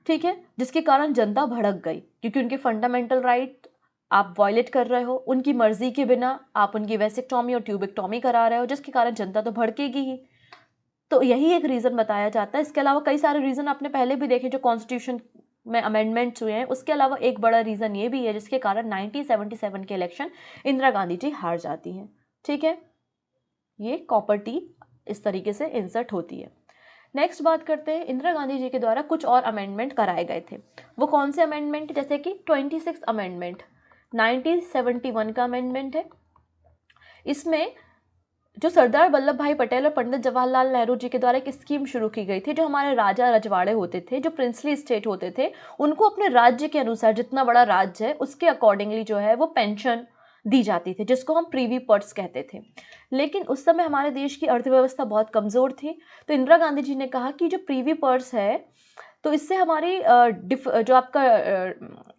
ठीक है, जिसके कारण जनता भड़क गई, क्योंकि उनके फंडामेंटल राइट आप वायलेट कर रहे हो, उनकी मर्जी के बिना आप उनकी वेसिक्टॉमी और ट्यूबेक्टॉमी करा रहे हो, जिसके कारण जनता तो भड़केगी ही। तो यही एक रीज़न बताया जाता है। इसके अलावा कई सारे रीज़न आपने पहले भी देखे जो कॉन्स्टिट्यूशन में अमेंडमेंट्स हुए हैं, उसके अलावा एक बड़ा रीज़न ये भी है जिसके कारण 1977 के इलेक्शन इंदिरा गांधी जी हार जाती हैं। ठीक है, ये कॉपर टी इस तरीके से इंसर्ट होती है। नेक्स्ट बात करते हैं, इंदिरा गांधी जी के द्वारा कुछ और अमेंडमेंट कराए गए थे। वो कौन से अमेंडमेंट? जैसे कि 26 अमेंडमेंट 1971 का अमेंडमेंट है। इसमें जो सरदार वल्लभ भाई पटेल और पंडित जवाहरलाल नेहरू जी के द्वारा एक स्कीम शुरू की गई थी, जो हमारे राजा रजवाड़े होते थे, जो प्रिंसली स्टेट होते थे, उनको अपने राज्य के अनुसार, जितना बड़ा राज्य है उसके अकॉर्डिंगली जो है वो पेंशन दी जाती थी, जिसको हम प्रीवी पर्स कहते थे। लेकिन उस समय हमारे देश की अर्थव्यवस्था बहुत कमज़ोर थी, तो इंदिरा गांधी जी ने कहा कि जो प्रीवी पर्स है, तो इससे हमारी जो आपका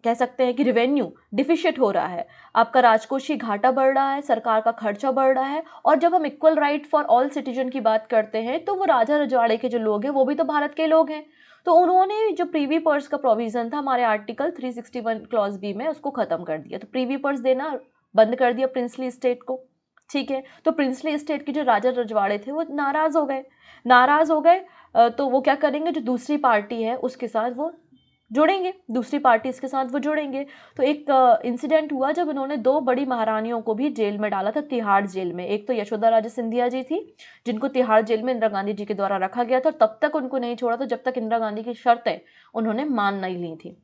कह सकते हैं कि रेवेन्यू डिफिशिएट हो रहा है, आपका राजकोषीय घाटा बढ़ रहा है, सरकार का खर्चा बढ़ रहा है। और जब हम equal right for all citizen की बात करते हैं, तो वो राजा रजवाड़े के जो लोग हैं वो भी तो भारत के लोग हैं। तो उन्होंने जो प्रीवी पर्स का प्रोविजन था हमारे आर्टिकल 361 क्लॉज बी में, उसको खत्म कर दिया। तो प्रीवी पर्स देना बंद कर दिया प्रिंसली स्टेट को। ठीक है, तो प्रिंसली स्टेट के जो राजा रजवाड़े थे वो नाराज हो गए। तो वो क्या करेंगे, जो दूसरी पार्टी है उसके साथ वो जुड़ेंगे, दूसरी पार्टी इसके साथ वो जुड़ेंगे। तो एक इंसिडेंट हुआ जब इन्होंने 2 बड़ी महारानियों को भी जेल में डाला था, तिहाड़ जेल में। एक तो यशोदा राजे सिंधिया जी थी, जिनको तिहाड़ जेल में इंदिरा गांधी जी के द्वारा रखा गया था, और तब तक उनको नहीं छोड़ा था जब तक इंदिरा गांधी की शर्तें उन्होंने मान नहीं ली थी।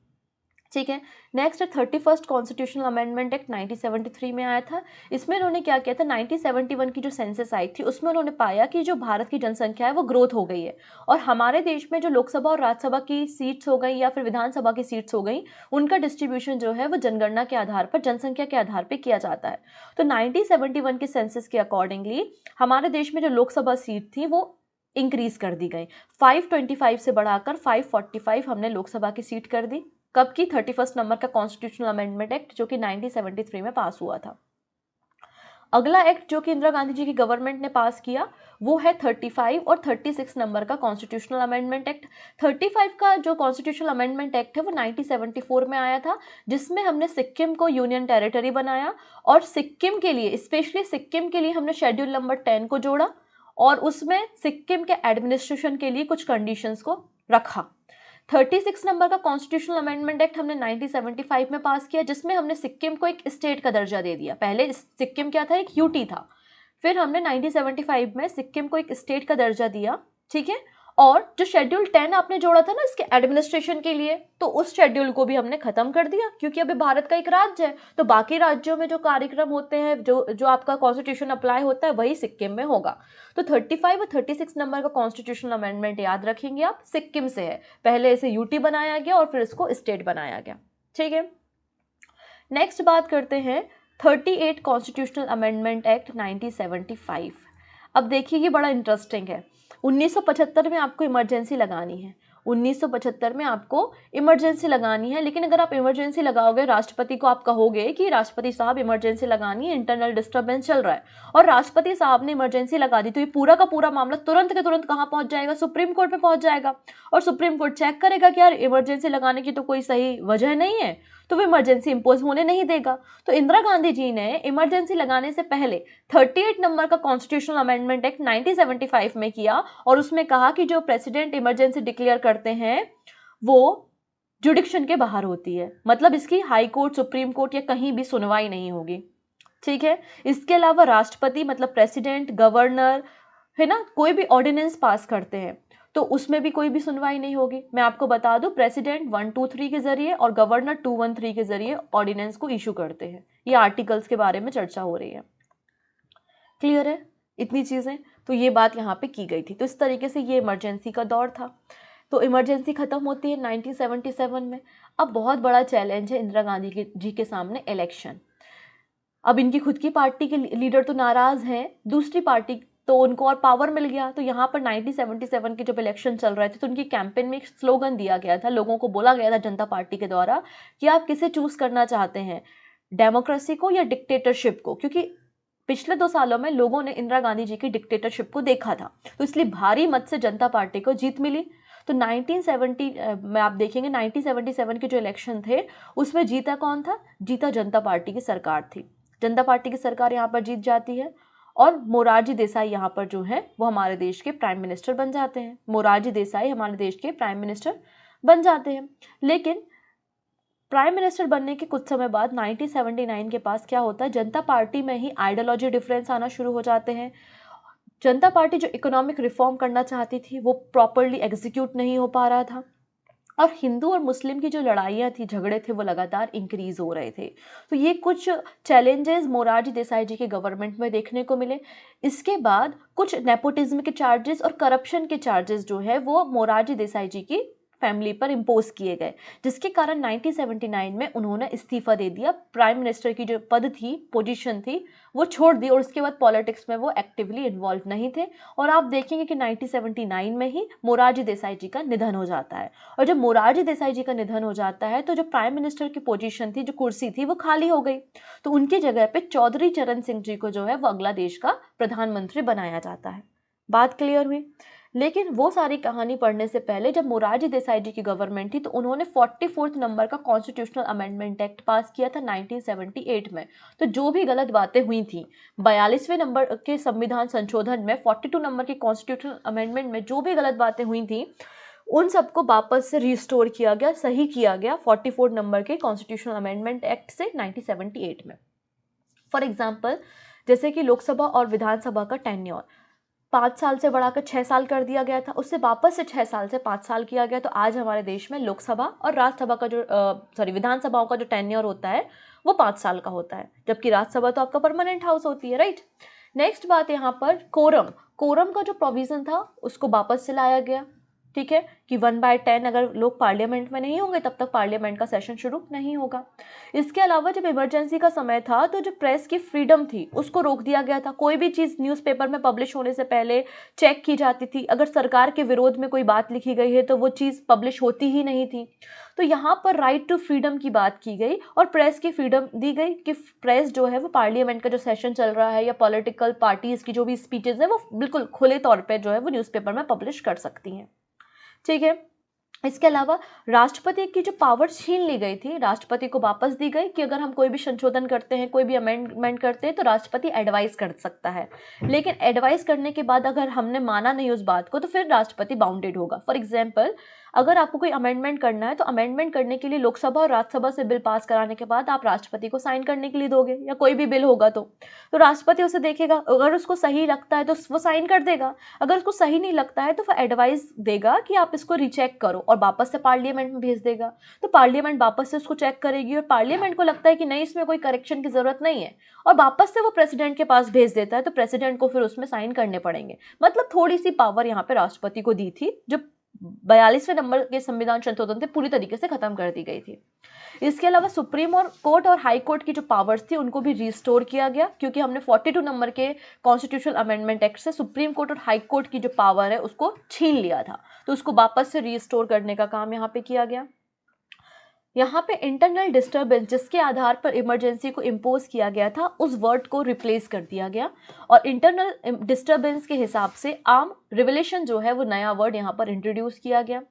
ठीक है, नेक्स्ट है 31st कॉन्स्टिट्यूशनल अमेंडमेंट एक्ट 1973 में आया था। इसमें उन्होंने क्या किया था, 1971 की जो सेंसस आई थी उसमें उन्होंने पाया कि जो भारत की जनसंख्या है वो ग्रोथ हो गई है, और हमारे देश में जो लोकसभा और राज्यसभा की सीट्स हो गई या फिर विधानसभा की सीट्स हो गई, उनका डिस्ट्रीब्यूशन जो है वो जनगणना के आधार पर, जनसंख्या के आधार पर किया जाता है। तो 1971 के सेंसस के अकॉर्डिंगली हमारे देश में जो लोकसभा सीट थी वो इंक्रीज कर दी गई, 525 से बढ़ाकर 545 हमने लोकसभा की सीट कर दी। कब की? 31st नंबर का कॉन्स्टिट्यूशनल अमेंडमेंट एक्ट, जो कि 1973 में पास हुआ था। अगला एक्ट जो कि इंदिरा गांधी जी की गवर्नमेंट ने पास किया वो है 35 और 36 नंबर का कॉन्स्टिट्यूशनल अमेंडमेंट एक्ट। 35 का जो कॉन्स्टिट्यूशनल अमेंडमेंट एक्ट है वो 1974 में आया था, जिसमें हमने सिक्किम को यूनियन टेरिटरी बनाया, और सिक्किम के लिए, स्पेशली सिक्किम के लिए हमने शेड्यूल नंबर 10 को जोड़ा, और उसमें सिक्किम के एडमिनिस्ट्रेशन के लिए कुछ कंडीशंस को रखा। 36 नंबर का कॉन्स्टिट्यूशनल अमेंडमेंट एक्ट हमने 1975 में पास किया, जिसमें हमने सिक्किम को एक स्टेट का दर्जा दे दिया। पहले सिक्किम क्या था, एक यूटी था, फिर हमने 1975 में सिक्किम को एक स्टेट का दर्जा दिया। ठीक है, और जो शेड्यूल 10 आपने जोड़ा था ना इसके एडमिनिस्ट्रेशन के लिए, तो उस शेड्यूल को भी हमने खत्म कर दिया, क्योंकि अभी भारत का एक राज्य है, तो बाकी राज्यों में जो कार्यक्रम होते हैं, जो आपका कॉन्स्टिट्यूशन अप्लाई होता है, वही सिक्किम में होगा। तो 35 और 36 नंबर का कॉन्स्टिट्यूशनल अमेंडमेंट याद रखेंगे आप, सिक्किम से है, पहले इसे यूटी बनाया गया और फिर इसको स्टेट बनाया गया। ठीक है, नेक्स्ट बात करते हैं 38 कॉन्स्टिट्यूशनल अमेंडमेंट एक्ट 1975। अब देखिए ये बड़ा इंटरेस्टिंग है। 1975 में आपको इमरजेंसी लगानी है, 1975 में आपको इमरजेंसी लगानी है, लेकिन अगर आप इमरजेंसी लगाओगे, राष्ट्रपति को आप कहोगे कि राष्ट्रपति साहब इमरजेंसी लगानी है, इंटरनल डिस्टर्बेंस चल रहा है, और राष्ट्रपति साहब ने इमरजेंसी लगा दी, तो ये पूरा का पूरा मामला तुरंत के तुरंत कहाँ पहुंच जाएगा? सुप्रीम कोर्ट में पहुंच जाएगा, और सुप्रीम कोर्ट चेक करेगा कि यार इमरजेंसी लगाने की तो कोई सही वजह नहीं है, तो वो इमरजेंसी इंपोज होने नहीं देगा। तो इंदिरा गांधी जी ने इमरजेंसी लगाने से पहले 38 नंबर का कॉन्स्टिट्यूशनल अमेंडमेंट एक्ट 1975 में किया, और उसमें कहा कि जो प्रेसिडेंट इमरजेंसी डिक्लेयर करते हैं वो जुडिक्शन के बाहर होती है, मतलब इसकी हाई कोर्ट, सुप्रीम कोर्ट या कहीं भी सुनवाई नहीं होगी। ठीक है, इसके अलावा राष्ट्रपति मतलब प्रेसिडेंट, गवर्नर है ना, कोई भी ऑर्डिनेंस पास करते हैं तो उसमें भी कोई भी सुनवाई नहीं होगी। मैं आपको बता दूं, प्रेसिडेंट 123 के जरिए और गवर्नर 213 के जरिए ऑर्डिनेंस को इशू करते हैं। ये आर्टिकल्स के बारे में चर्चा हो रही है। क्लियर है इतनी चीजें? तो ये बात यहाँ पे की गई थी। तो इस तरीके से ये इमरजेंसी का दौर था। तो इमरजेंसी खत्म होती है 1977 में। अब बहुत बड़ा चैलेंज है इंदिरा गांधी जी के सामने, इलेक्शन। अब इनकी खुद की पार्टी के लीडर तो नाराज हैं, दूसरी पार्टी तो उनको और पावर मिल गया। तो यहाँ पर 1977 के जब इलेक्शन चल रहे थे तो उनकी कैंपेन में एक स्लोगन दिया गया था, लोगों को बोला गया था जनता पार्टी के द्वारा कि आप किसे चूज करना चाहते हैं, डेमोक्रेसी को या डिक्टेटरशिप को, क्योंकि पिछले 2 सालों में लोगों ने इंदिरा गांधी जी की डिक्टेटरशिप को देखा था, तो इसलिए भारी मत से जनता पार्टी को जीत मिली। तो 1970 में आप देखेंगे 1977 के जो इलेक्शन थे उसमें जीता कौन था? जीता जनता पार्टी की सरकार थी। जनता पार्टी की सरकार यहाँ पर जीत जाती है, और मोरारजी देसाई यहाँ पर जो है वो हमारे देश के प्राइम मिनिस्टर बन जाते हैं। मोरारजी देसाई हमारे देश के प्राइम मिनिस्टर बन जाते हैं। लेकिन प्राइम मिनिस्टर बनने के कुछ समय बाद 1979 के पास क्या होता है, जनता पार्टी में ही आइडियोलॉजी डिफरेंस आना शुरू हो जाते हैं। जनता पार्टी जो इकोनॉमिक रिफॉर्म करना चाहती थी वो प्रॉपरली एग्जीक्यूट नहीं हो पा रहा था, और हिंदू और मुस्लिम की जो लड़ाइयाँ थी, झगड़े थे, वो लगातार इंक्रीज हो रहे थे। तो ये कुछ चैलेंजेस मोरारजी देसाई जी के गवर्नमेंट में देखने को मिले। इसके बाद कुछ नेपोटिज्म के चार्जेस और करप्शन के चार्जेस जो है वो मोरारजी देसाई जी की फैमिली पर इम्पोज किए गए, जिसके कारण 1979 में उन्होंने इस्तीफा दे दिया। प्राइम मिनिस्टर की जो पद थी, पोजीशन थी, वो छोड़ दी, और उसके बाद पॉलिटिक्स में वो एक्टिवली इन्वॉल्व नहीं थे। और आप देखेंगे कि 1979 में ही मोरारजी देसाई जी का निधन हो जाता है। और जब मोरारजी देसाई जी का निधन हो जाता है तो जो प्राइम मिनिस्टर की पोजीशन थी, जो कुर्सी थी, वो खाली हो गई। तो उनकी जगह पे चौधरी चरण सिंह जी को जो है वो अगला देश का प्रधानमंत्री बनाया जाता है। बात क्लियर हुई। लेकिन वो सारी कहानी पढ़ने से पहले जब मोरारजी देसाई जी की गवर्नमेंट थी तो उन्होंने 44th नंबर का कॉन्स्टिट्यूशनल अमेंडमेंट एक्ट पास किया था 1978 में। तो जो भी गलत बातें हुई थी 42वें नंबर के संविधान संशोधन में, 42 नंबर के कॉन्स्टिट्यूशनल अमेंडमेंट में जो भी गलत बातें हुई थी, उन सबको वापस से रिस्टोर किया गया, सही किया गया 44 नंबर के कॉन्स्टिट्यूशनल अमेंडमेंट एक्ट से 1978 में। फॉर एग्जाम्पल, जैसे कि लोकसभा और विधानसभा का टेन्योर 5 साल से बढ़ाकर 6 साल कर दिया गया था, उससे वापस से 6 साल से 5 साल किया गया। तो आज हमारे देश में लोकसभा और राज्यसभा का जो विधानसभाओं का जो टेन्योर होता है वो 5 साल का होता है, जबकि राज्यसभा तो आपका परमानेंट हाउस होती है, राइट। नेक्स्ट बात यहाँ पर कोरम का जो प्रोविजन था उसको वापस से लाया गया, ठीक है, कि 1/10 अगर लोग पार्लियामेंट में नहीं होंगे तब तक पार्लियामेंट का सेशन शुरू नहीं होगा। इसके अलावा जब इमरजेंसी का समय था तो जो प्रेस की फ्रीडम थी उसको रोक दिया गया था। कोई भी चीज़ न्यूज़पेपर में पब्लिश होने से पहले चेक की जाती थी। अगर सरकार के विरोध में कोई बात लिखी गई है तो वो चीज़ पब्लिश होती ही नहीं थी। तो यहाँ पर राइट टू फ्रीडम की बात की गई और प्रेस की फ्रीडम दी गई कि प्रेस जो है वो पार्लियामेंट का जो सेशन चल रहा है या पॉलिटिकल पार्टीज की जो भी स्पीचेज है वो बिल्कुल खुले तौर पर जो है वो न्यूज़पेपर में पब्लिश कर सकती हैं, ठीक है। इसके अलावा राष्ट्रपति की जो पावर छीन ली गई थी, राष्ट्रपति को वापस दी गई कि अगर हम कोई भी संशोधन करते हैं, कोई भी अमेंडमेंट करते हैं तो राष्ट्रपति एडवाइस कर सकता है, लेकिन एडवाइस करने के बाद अगर हमने माना नहीं उस बात को तो फिर राष्ट्रपति बाउंडेड होगा। फॉर एग्जाम्पल, अगर आपको कोई अमेंडमेंट करना है तो अमेंडमेंट करने के लिए लोकसभा और राज्यसभा से बिल पास कराने के बाद आप राष्ट्रपति को साइन करने के लिए दोगे, या कोई भी बिल होगा तो राष्ट्रपति उसे देखेगा, अगर उसको सही लगता है तो वो साइन कर देगा, अगर उसको सही नहीं लगता है तो वो एडवाइस देगा कि आप इसको रीचेक करो और वापस से पार्लियामेंट में भेज देगा। तो पार्लियामेंट वापस से उसको चेक करेगी और पार्लियामेंट को लगता है कि नहीं, इसमें कोई करेक्शन की जरूरत नहीं है, और वापस से वो प्रेसिडेंट के पास भेज देता है, तो प्रेसिडेंट को फिर उसमें साइन करने पड़ेंगे। मतलब थोड़ी सी पावर यहाँ पे राष्ट्रपति को दी थी, जो 42वें नंबर के संविधान संशोधन से पूरी तरीके से खत्म कर दी गई थी। इसके अलावा सुप्रीम कोर्ट और हाई कोर्ट की जो पावर्स थी उनको भी रिस्टोर किया गया, क्योंकि हमने 42 नंबर के कॉन्स्टिट्यूशनल अमेंडमेंट एक्ट से सुप्रीम कोर्ट और हाई कोर्ट की जो पावर है उसको छीन लिया था, तो उसको वापस से रिस्टोर करने का काम यहाँ पे किया गया। यहाँ पे इंटरनल डिस्टर्बेंस जिसके आधार पर इमरजेंसी को इम्पोज किया गया था उस वर्ड को रिप्लेस कर दिया गया, और इंटरनल डिस्टर्बेंस के हिसाब से आर्म रिवोल्यूशन जो है वो नया वर्ड यहाँ पर इंट्रोड्यूस किया गया।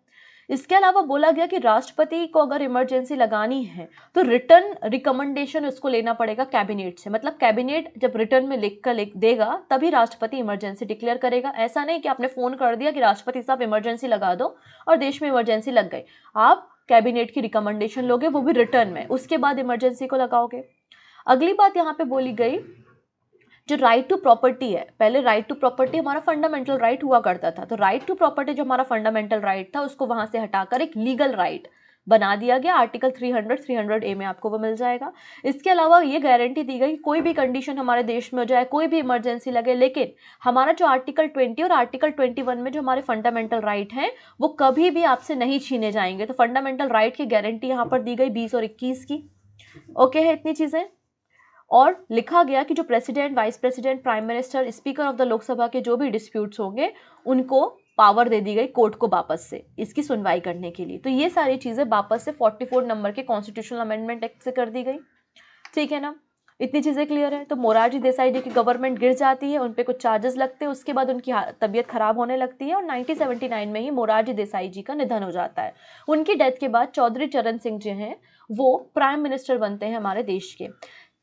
इसके अलावा बोला गया कि राष्ट्रपति को अगर इमरजेंसी लगानी है तो रिटर्न रिकमेंडेशन उसको लेना पड़ेगा कैबिनेट से, मतलब कैबिनेट जब रिटर्न में लिख देगा तभी राष्ट्रपति इमरजेंसी डिक्लेयर करेगा। ऐसा नहीं कि आपने फोन कर दिया कि राष्ट्रपति साहब इमरजेंसी लगा दो और देश में इमरजेंसी लग गई, आप कैबिनेट की रिकमेंडेशन लोगे, वो भी रिटर्न में, उसके बाद इमरजेंसी को लगाओगे। अगली बात यहाँ पे बोली गई, जो राइट टू प्रॉपर्टी है, पहले राइट टू प्रॉपर्टी हमारा फंडामेंटल राइट हुआ करता था, तो राइट टू प्रॉपर्टी जो हमारा फंडामेंटल राइट था उसको वहां से हटाकर एक लीगल राइट बना दिया गया। आर्टिकल 300A में आपको वो मिल जाएगा। इसके अलावा ये गारंटी दी गई कोई भी कंडीशन हमारे देश में हो जाए, कोई भी इमरजेंसी लगे, लेकिन हमारा जो आर्टिकल 20 और आर्टिकल 21 में जो हमारे फंडामेंटल राइट हैं वो कभी भी आपसे नहीं छीने जाएंगे। तो फंडामेंटल राइट की गारंटी यहाँ पर दी गई 20 और 21 की। ओके है इतनी चीजें। और लिखा गया कि जो president, vice president, prime minister, speaker of the Lok Sabha के जो भी डिस्प्यूट्स होंगे उनको पावर दे दी गई कोर्ट को वापस से इसकी सुनवाई करने के लिए। तो ये सारी चीजें वापस से 44 नंबर के कॉन्स्टिट्यूशनल अमेंडमेंट एक्ट से कर दी गई, ठीक है ना। इतनी चीजें क्लियर है। तो मोरारजी देसाई जी की गवर्नमेंट गिर जाती है, उन पे कुछ चार्जेस लगते हैं, उसके बाद उनकी तबीयत खराब होने लगती है और 1979 में ही मोरारजी देसाई जी का निधन हो जाता है। उनकी डेथ के बाद चौधरी चरण सिंह जी हैं वो प्राइम मिनिस्टर बनते हैं हमारे देश के।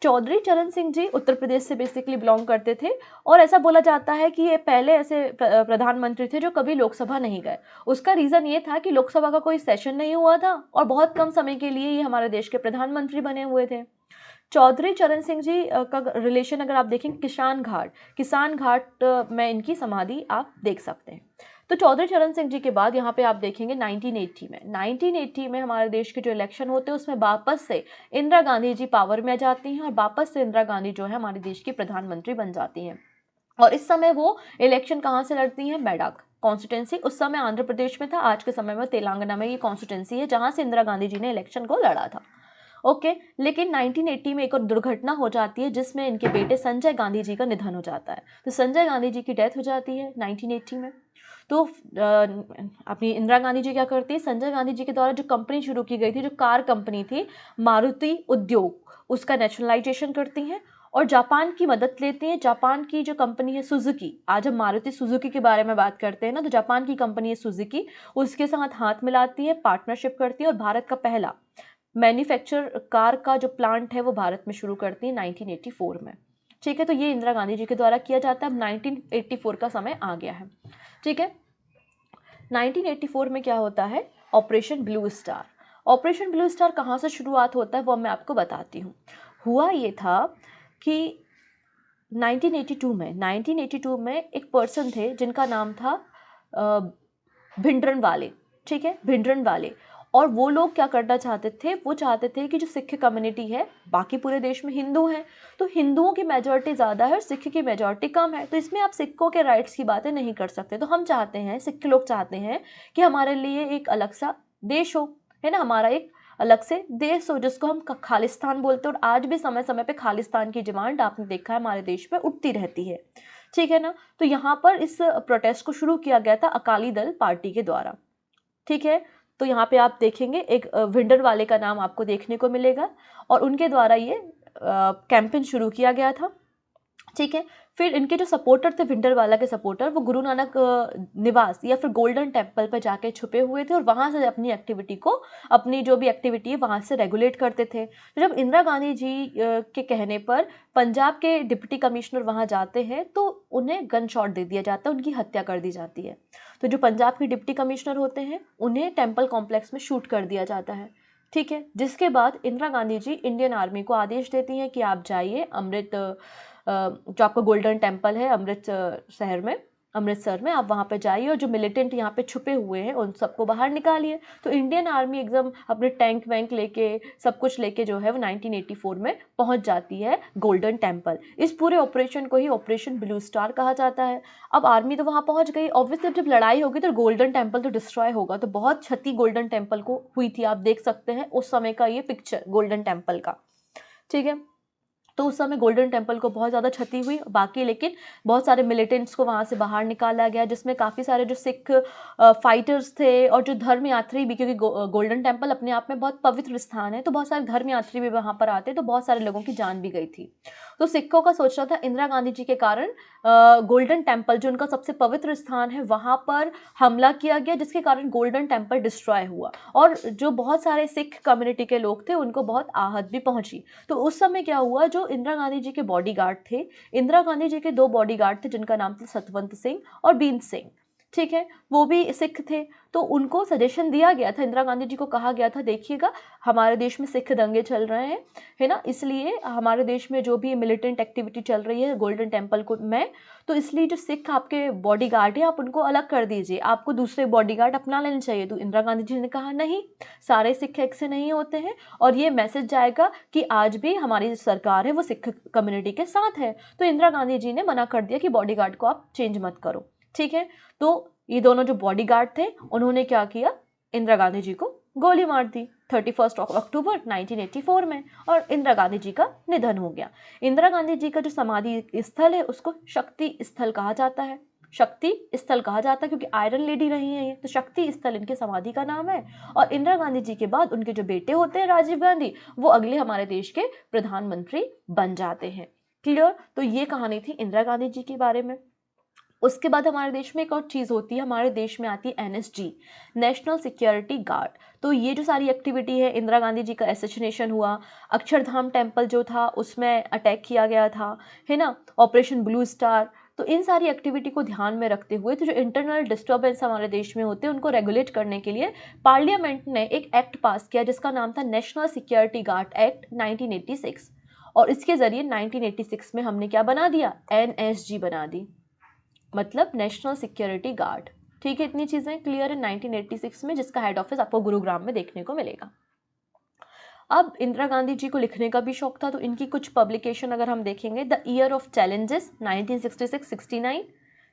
चौधरी चरण सिंह जी उत्तर प्रदेश से बेसिकली बिलोंग करते थे और ऐसा बोला जाता है कि ये पहले ऐसे प्रधानमंत्री थे जो कभी लोकसभा नहीं गए। उसका रीज़न ये था कि लोकसभा का कोई सेशन नहीं हुआ था और बहुत कम समय के लिए ये हमारे देश के प्रधानमंत्री बने हुए थे। चौधरी चरण सिंह जी का रिलेशन अगर आप देखें किसान घाट में इनकी समाधि आप देख सकते हैं। तो चौधरी चरण सिंह जी के बाद यहाँ पे आप देखेंगे 1980 में हमारे देश के जो इलेक्शन होते हैं उसमें वापस से इंदिरा गांधी जी पावर में आ जाती हैं और वापस से इंदिरा गांधी जो है हमारे देश की प्रधानमंत्री बन जाती हैं। और इस समय वो इलेक्शन कहाँ से लड़ती हैं? मेडक कॉन्स्टिट्यूंसी, उस समय आंध्र प्रदेश में था, आज के समय में तेलंगाना में ये कॉन्स्टिट्यूंसी है जहाँ से इंदिरा गांधी जी ने इलेक्शन को लड़ा था। ओके, लेकिन 1980 में एक और दुर्घटना हो जाती है जिसमें इनके बेटे संजय गांधी जी का निधन हो जाता है। तो संजय गांधी जी की डेथ हो जाती है 1980 में। तो अपनी इंदिरा गांधी जी क्या करती है, संजय गांधी जी के द्वारा जो कंपनी शुरू की गई थी, जो कार कंपनी थी मारुति उद्योग, उसका नेशनलाइजेशन करती हैं और जापान की मदद लेती हैं। जापान की जो कंपनी है सुजुकी, आज हम मारुति सुजुकी के बारे में बात करते हैं ना, तो जापान की कंपनी है सुजुकी, उसके साथ हाथ मिलाती है, पार्टनरशिप करती है और भारत का पहला मैन्युफैक्चर कार का जो प्लांट है वो भारत में शुरू करती है 1984 में। ठीक है, तो ये इंदिरा गांधी जी के द्वारा किया जाता है। अब 1984 का समय आ गया है। ठीक है, 1984 में क्या होता है? Operation blue star. Operation blue star कहाँ से शुरुआत होता है वो मैं आपको बताती हूँ। हुआ ये था कि 1982 में एक पर्सन थे जिनका नाम था भिंडरनवाले। ठीक है, भिंडरनवाले। और वो लोग क्या करना चाहते थे? वो चाहते थे कि जो सिख कम्युनिटी है, बाकी पूरे देश में हिंदू हैं, तो हिंदुओं की मेजॉरिटी ज़्यादा है और सिख की मेजॉरिटी कम है, तो इसमें आप सिखों के राइट्स की बातें नहीं कर सकते। तो हम चाहते हैं, सिख लोग चाहते हैं कि हमारे लिए एक अलग सा देश हो, है ना, हमारा एक अलग से देश हो जिसको हम खालिस्तान बोलते हैं। और आज भी समय समय पे खालिस्तान की डिमांड आपने देखा है हमारे देश में उठती रहती है। ठीक है ना, तो यहाँ पर इस प्रोटेस्ट को शुरू किया गया था अकाली दल पार्टी के द्वारा। ठीक है, तो यहाँ पे आप देखेंगे एक भिंडरनवाले का नाम आपको देखने को मिलेगा और उनके द्वारा ये कैंपेन शुरू किया गया था। ठीक है, फिर इनके जो सपोर्टर थे, भिंडरवाला के सपोर्टर, वो गुरु नानक निवास या फिर गोल्डन टेम्पल पर जाके छुपे हुए थे और वहाँ से अपनी एक्टिविटी को, अपनी जो भी एक्टिविटी है वहाँ से रेगुलेट करते थे। तो जब इंदिरा गांधी जी के कहने पर पंजाब के डिप्टी कमिश्नर वहाँ जाते हैं तो उन्हें गन शॉट दे दिया जाता है, उनकी हत्या कर दी जाती है। तो जो पंजाब के डिप्टी कमिश्नर होते हैं उन्हें टेम्पल कॉम्प्लेक्स में शूट कर दिया जाता है। ठीक है, जिसके बाद इंदिरा गांधी जी इंडियन आर्मी को आदेश देती हैं कि आप जाइए जो आपका गोल्डन टेम्पल है अमृतसर में आप वहाँ पे जाइए और जो मिलिटेंट यहाँ पे छुपे हुए हैं उन सबको बाहर निकालिए। तो इंडियन आर्मी एकदम अपने टैंक वैंक लेके, सब कुछ लेके जो है वो 1984 में पहुँच जाती है गोल्डन टेम्पल। इस पूरे ऑपरेशन को ही ऑपरेशन ब्लू स्टार कहा जाता है। अब आर्मी तो वहाँ पहुँच गई, ऑब्वियसली जब लड़ाई होगी तो गोल्डन टेम्पल तो डिस्ट्रॉय होगा, तो बहुत क्षति गोल्डन टेम्पल को हुई थी। आप देख सकते हैं उस समय का ये पिक्चर गोल्डन टेम्पल का। ठीक है, तो उस समय गोल्डन टेम्पल को बहुत ज़्यादा क्षति हुई, बाकी लेकिन बहुत सारे मिलिटेंट्स को वहाँ से बाहर निकाला गया, जिसमें काफ़ी सारे जो सिख फाइटर्स थे और जो धर्म यात्री भी, क्योंकि गोल्डन टेम्पल अपने आप में बहुत पवित्र स्थान है, तो बहुत सारे धर्म यात्री भी वहाँ पर आते, तो बहुत सारे लोगों की जान भी गई थी। तो सिखों का सोचना था इंदिरा गांधी जी के कारण गोल्डन टेम्पल जो उनका सबसे पवित्र स्थान है वहाँ पर हमला किया गया, जिसके कारण गोल्डन टेम्पल डिस्ट्रॉय हुआ और जो बहुत सारे सिख कम्युनिटी के लोग थे उनको बहुत आहत भी पहुंची। तो उस समय क्या हुआ, जो इंदिरा गांधी जी के बॉडीगार्ड थे, इंदिरा गांधी जी के 2 बॉडीगार्ड थे जिनका नाम था सतवंत सिंह और बीन सिंह। ठीक है, वो भी सिख थे, तो उनको सजेशन दिया गया था, इंदिरा गांधी जी को कहा गया था देखिएगा हमारे देश में सिख दंगे चल रहे हैं, है ना, इसलिए हमारे देश में जो भी मिलिटेंट एक्टिविटी चल रही है गोल्डन टेम्पल को में, तो इसलिए जो सिख आपके बॉडीगार्ड है आप उनको अलग कर दीजिए, आपको दूसरे बॉडीगार्ड अपना लेने चाहिए। तो इंदिरा गांधी जी ने कहा नहीं, सारे सिख एक से नहीं होते हैं और ये मैसेज जाएगा कि आज भी हमारी सरकार है वो सिख कम्युनिटी के साथ है। तो इंदिरा गांधी जी ने मना कर दिया कि बॉडीगार्ड को आप चेंज मत करो। ठीक है, तो ये दोनों जो बॉडीगार्ड थे उन्होंने क्या किया, इंदिरा गांधी जी को गोली मार दी 31 अक्टूबर 1984 में और इंदिरा गांधी जी का निधन हो गया। इंदिरा गांधी जी का जो समाधि स्थल है उसको शक्ति स्थल कहा जाता है, शक्ति स्थल कहा जाता है क्योंकि आयरन लेडी रही हैं ये, तो शक्ति स्थल इनके समाधि का नाम है। और इंदिरा गांधी जी के बाद उनके जो बेटे होते हैं राजीव गांधी, वो अगले हमारे देश के प्रधानमंत्री बन जाते हैं। क्लियर, तो ये कहानी थी इंदिरा गांधी जी के बारे में। उसके बाद हमारे देश में एक और चीज़ होती है, हमारे देश में आती है NSG, नेशनल सिक्योरिटी गार्ड। तो ये जो सारी एक्टिविटी है, इंदिरा गांधी जी का असैसिनेशन हुआ, अक्षरधाम टेम्पल जो था उसमें अटैक किया गया था, है ना, ऑपरेशन ब्लू स्टार, तो इन सारी एक्टिविटी को ध्यान में रखते हुए तो जो इंटरनल डिस्टर्बेंस हमारे देश में होते हैं उनको रेगुलेट करने के लिए पार्लियामेंट ने एक एक्ट पास किया जिसका नाम था नेशनल सिक्योरिटी गार्ड एक्ट 1986, और इसके जरिए 1986 में हमने क्या बना दिया, NSG बना दी, मतलब नेशनल सिक्योरिटी गार्ड। ठीक है, इतनी चीज़ें क्लियर है 1986 में, जिसका हेड ऑफिस आपको गुरुग्राम में देखने को मिलेगा। अब इंदिरा गांधी जी को लिखने का भी शौक था, तो इनकी कुछ पब्लिकेशन अगर हम देखेंगे, द ईयर ऑफ चैलेंजेस 1966-69,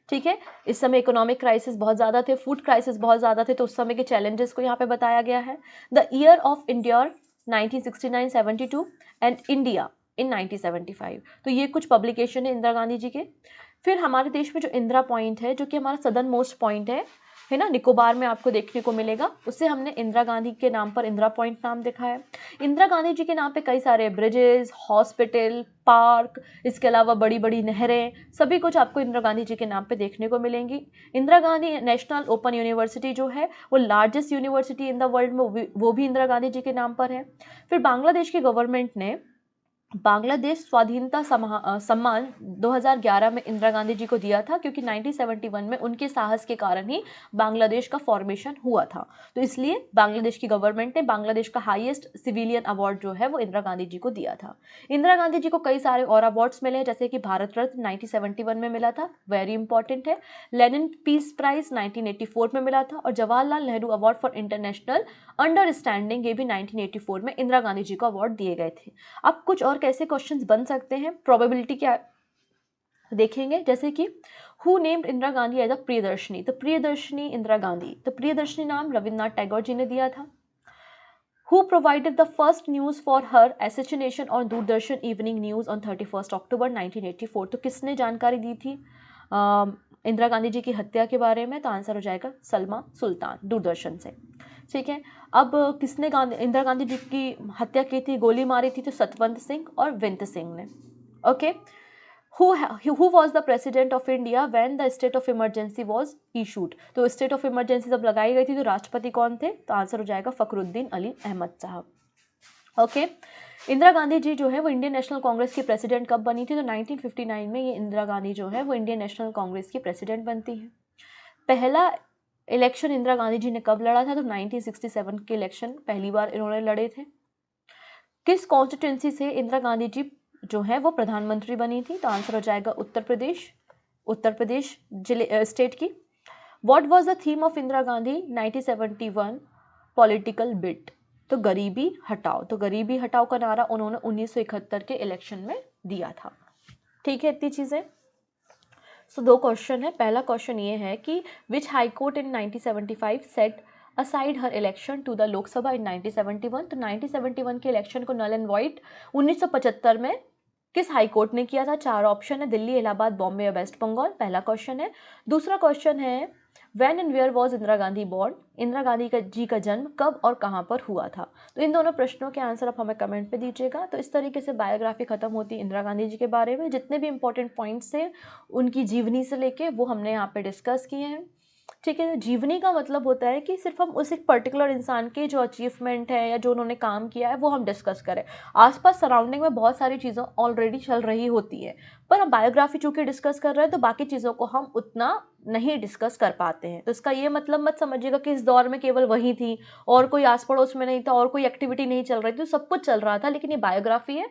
ठीक है, इस समय इकोनॉमिक क्राइसिस बहुत ज़्यादा थे, फूड क्राइसिस बहुत ज़्यादा थे, तो उस समय के चैलेंजेस को यहाँ पे बताया गया है। The year of India 1969-72 and India in 1975, तो ये कुछ पब्लिकेशन है इंदिरा गांधी जी के। फिर हमारे देश में जो इंदिरा पॉइंट है, जो कि हमारा सदर्न मोस्ट पॉइंट है ना, निकोबार में आपको देखने को मिलेगा, उसे हमने इंदिरा गांधी के नाम पर इंदिरा पॉइंट नाम देखा है। इंदिरा गांधी जी के नाम पे कई सारे ब्रिजेस, हॉस्पिटल, पार्क, इसके अलावा बड़ी बड़ी नहरें, सभी कुछ आपको इंदिरा गांधी जी के नाम पे देखने को मिलेंगी। Indira Gandhi national open university जो है वो largest university in the world में, वो भी इंदिरा गांधी जी के नाम पर है। फिर बांग्लादेश की गवर्नमेंट ने बांग्लादेश स्वाधीनता सम्मान 2011 में इंदिरा गांधी जी को दिया था, क्योंकि 1971 में उनके साहस के कारण ही बांग्लादेश का फॉर्मेशन हुआ था, तो इसलिए बांग्लादेश की गवर्नमेंट ने बांग्लादेश का हाईएस्ट सिविलियन अवार्ड जो है वो इंदिरा गांधी जी को दिया था। इंदिरा गांधी जी को कई सारे और अवार्ड्स मिले हैं, जैसे कि भारत रत्न 1971 में मिला था, वेरी इंपॉर्टेंट है। लेनिन पीस प्राइज 1984 में मिला था, और Jawaharlal Nehru award for international understanding, ये भी 1984 में इंदिरा गांधी जी को अवार्ड दिए गए थे। अब कुछ और कैसे क्वेश्चंस बन सकते हैं, प्रोबेबिलिटी क्या देखेंगे, जैसे कि who named Indira Gandhi as a Priyadarshini, तो प्रियदर्शनी इंदिरा गांधी, तो प्रियदर्शनी नाम रविन्द्रनाथ टैगोर जी ने दिया था। Who provided the first news for her assassination on Doordarshan evening news on 31 अक्टूबर 1984, तो किसने जानकारी दी थी इंदिरा गांधी जी की हत्या के बारे में, तो आंसर हो जाएगा सलमा सुल्तान, दूरदर्शन से। ठीक है, अब किसने इंदिरा गांधी जी की हत्या की थी, गोली मारी थी, तो सतवंत सिंह और विंत सिंह ने। Okay, who was the president of India when the state of emergency was issued, तो स्टेट ऑफ इमरजेंसी जब लगाई गई थी तो राष्ट्रपति कौन थे, तो आंसर हो जाएगा फखरुद्दीन अली अहमद साहब। ओके, इंदिरा गांधी जी जो है वो इंडियन नेशनल कांग्रेस की प्रेसिडेंट कब बनी थी, तो 1959 में ये इंदिरा गांधी जो है वो इंडियन नेशनल कांग्रेस की प्रेसिडेंट बनती है। पहला इलेक्शन इंदिरा गांधी जी ने कब लड़ा था, तो 1967 के इलेक्शन पहली बार इन्होंने लड़े थे। किस कॉन्स्टिट्यूंसी से इंदिरा गांधी जी जो है वो प्रधानमंत्री बनी थी, तो आंसर हो जाएगा उत्तर प्रदेश जिले स्टेट की। What was the theme of Indira Gandhi 1971 political bit, तो गरीबी हटाओ, तो गरीबी हटाओ का नारा उन्होंने 1971 के इलेक्शन में दिया था। ठीक है, इतनी चीजें। सो दो क्वेश्चन है, पहला क्वेश्चन ये है कि which high court in 1975 set aside her election to the Lok Sabha in 1971, तो 1971 के इलेक्शन को नल एंड वॉइड 1975 में किस हाई कोर्ट ने किया था। चार ऑप्शन है, दिल्ली, इलाहाबाद, बॉम्बे या वेस्ट बंगाल, पहला क्वेश्चन है। दूसरा क्वेश्चन है when and where was Indira Gandhi born, Indira Gandhi ji का जन्म कब और कहाँ पर हुआ था। तो इन दोनों प्रश्नों के आंसर आप हमें कमेंट पे दीजिएगा। तो इस तरीके से बायोग्राफी खत्म होती है इंदिरा गांधी जी के बारे में, जितने भी इंपॉर्टेंट पॉइंट्स थे उनकी जीवनी से लेके वो हमने यहाँ पे डिस्कस किए हैं। ठीक है, जीवनी का मतलब होता है कि सिर्फ हम उस एक पर्टिकुलर इंसान के जो अचीवमेंट है या जो उन्होंने काम किया है वो हम डिस्कस करें। आसपास सराउंडिंग में बहुत सारी चीज़ें ऑलरेडी चल रही होती है, पर हम बायोग्राफी चूंकि डिस्कस कर रहे हैं तो बाकी चीज़ों को हम उतना नहीं डिस्कस कर पाते हैं। तो इसका ये मतलब मत समझिएगा कि इस दौर में केवल वही थी और कोई आस पड़ोस में नहीं था और कोई एक्टिविटी नहीं चल रही थी, तो सब कुछ चल रहा था, लेकिन ये बायोग्राफी है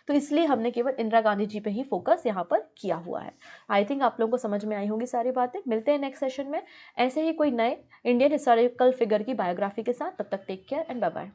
तो इसलिए हमने केवल इंदिरा गांधी जी पे ही फोकस यहाँ पर किया हुआ है। आई थिंक आप लोगों को समझ में आई होंगी सारी बातें। मिलते हैं नेक्स्ट सेशन में ऐसे ही कोई नए इंडियन हिस्टोरिकल फिगर की बायोग्राफी के साथ। तब तक take care and bye bye.